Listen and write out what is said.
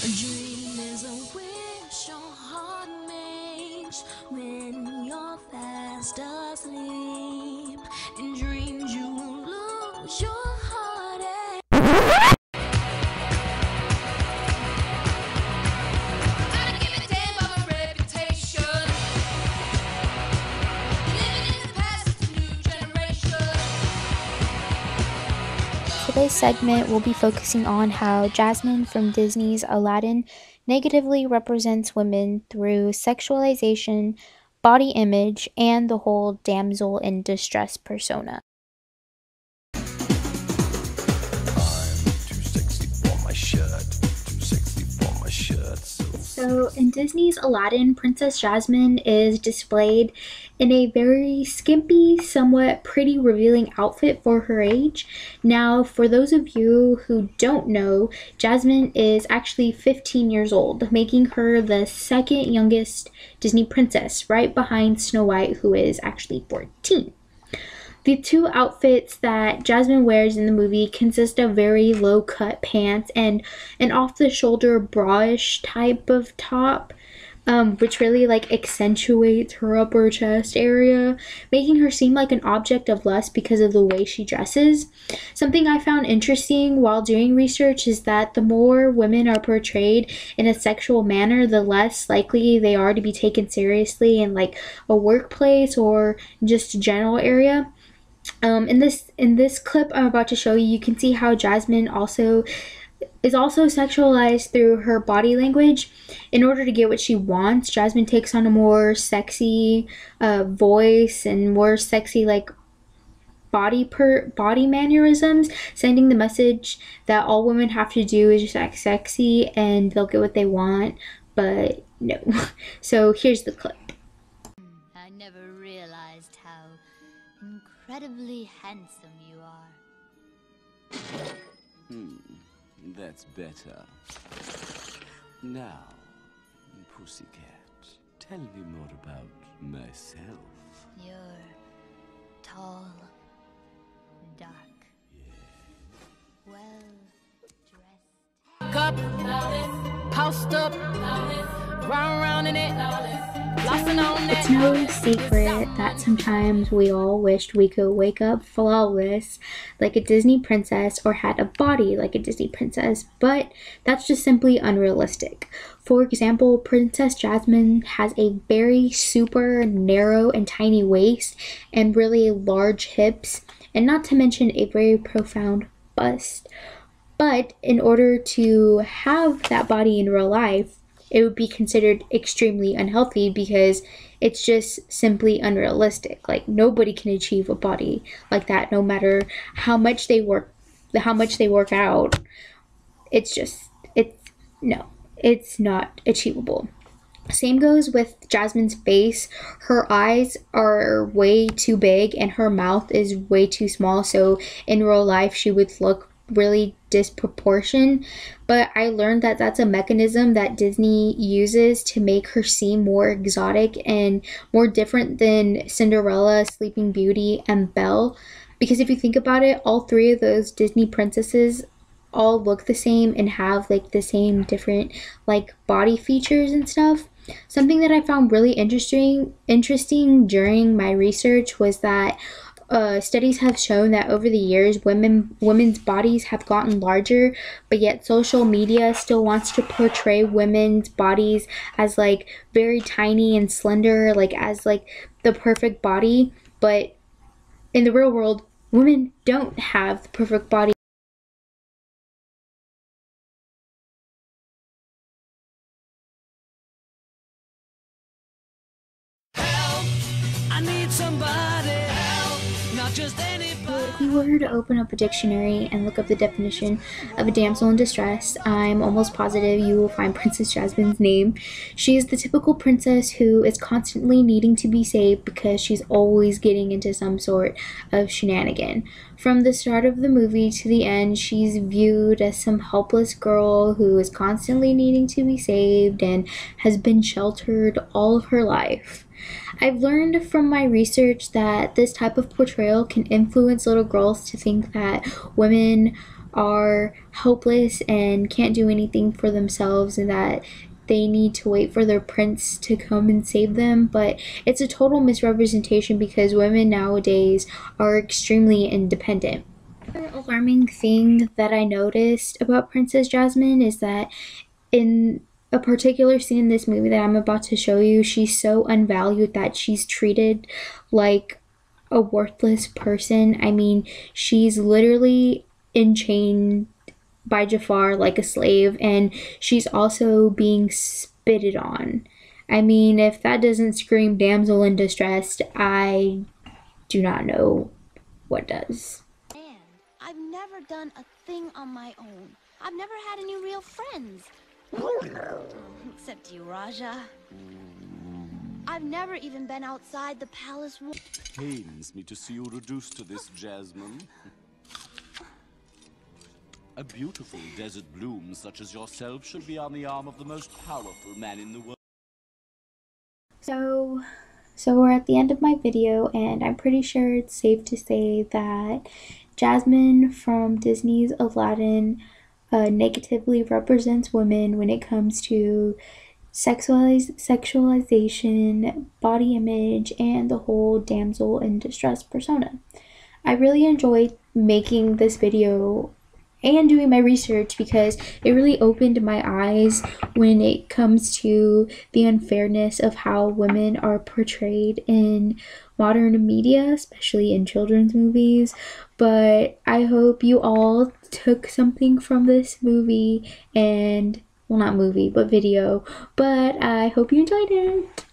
A dream is a wish your heart makes when you're fast asleep. In dreams you will lose your heartache. I give a damn of a reputation. Living in the past is the new generation. Today's segment will be focusing on how Jasmine from Disney's Aladdin negatively represents women through sexualization, body image, and the whole damsel in distress persona. I'm too sexy for my shirt, too sexy for my shirt. So, in Disney's Aladdin, Princess Jasmine is displayed in a very skimpy, somewhat pretty revealing outfit for her age. Now, for those of you who don't know, Jasmine is actually 15 years old, making her the second youngest Disney princess, right behind Snow White, who is actually 14. The two outfits that Jasmine wears in the movie consist of very low cut pants and an off the shoulder bra-ish type of top, which really like accentuates her upper chest area, making her seem like an object of lust because of the way she dresses. Something I found interesting while doing research is that the more women are portrayed in a sexual manner, the less likely they are to be taken seriously in like a workplace or just a general area. In this clip I'm about to show you, you can see how Jasmine is also sexualized through her body language. In order to get what she wants, Jasmine takes on a more sexy voice and more sexy like body mannerisms, sending the message that all women have to do is just act sexy and they'll get what they want. But no. So here's the clip. I never realized how incredibly handsome you are. That's better. Now, pussycat, tell me more about myself. You're tall, dark, well dressed. Up, post up, round in it, flossing on It's that. no secret that sometimes we all wished we could wake up flawless like a Disney princess or had a body like a Disney princess, but that's just simply unrealistic. For example, Princess Jasmine has a very super narrow and tiny waist and really large hips, and not to mention a very profound bust. But in order to have that body in real life, it would be considered extremely unhealthy because it's just simply unrealistic. Like nobody can achieve a body like that, no matter how much they work out. It's not achievable. Same goes with Jasmine's face. Her eyes are way too big and her mouth is way too small, so in real life she would look really disproportionate. But I learned that that's a mechanism that Disney uses to make her seem more exotic and more different than Cinderella, Sleeping Beauty, and Belle. Because if you think about it, all three of those Disney princesses all look the same and have like the same different like body features and stuff. Something that I found really interesting during my research was that studies have shown that over the years, women's bodies have gotten larger, but yet social media still wants to portray women's bodies as like very tiny and slender, like as like the perfect body. But in the real world, women don't have the perfect body. I need somebody help, not just anybody. If you were to open up a dictionary and look up the definition of a damsel in distress, I'm almost positive you will find Princess Jasmine's name. She is the typical princess who is constantly needing to be saved because she's always getting into some sort of shenanigan. From the start of the movie to the end, she's viewed as some helpless girl who is constantly needing to be saved and has been sheltered all of her life. I've learned from my research that this type of portrayal can influence little girls to think that women are helpless and can't do anything for themselves, and that they need to wait for their prince to come and save them. But it's a total misrepresentation because women nowadays are extremely independent. Another alarming thing that I noticed about Princess Jasmine is that in a particular scene in this movie that I'm about to show you, she's so unvalued that she's treated like a worthless person. I mean, she's literally enchained by Jafar like a slave, and she's also being spitted on. I mean, if that doesn't scream damsel in distress, I do not know what does. And I've never done a thing on my own. I've never had any real friends. Except you, Raja. I've never even been outside the palace wall. Pains me to see you reduced to this, Jasmine. A beautiful desert bloom such as yourself should be on the arm of the most powerful man in the world. So we're at the end of my video, and I'm pretty sure it's safe to say that Jasmine from Disney's Aladdin negatively represents women when it comes to sexualization, body image, and the whole damsel in distress persona. I really enjoyed making this video and doing my research because it really opened my eyes when it comes to the unfairness of how women are portrayed in modern media, especially in children's movies. But I hope you all took something from this movie, and well, not movie, but video. But I hope you enjoyed it.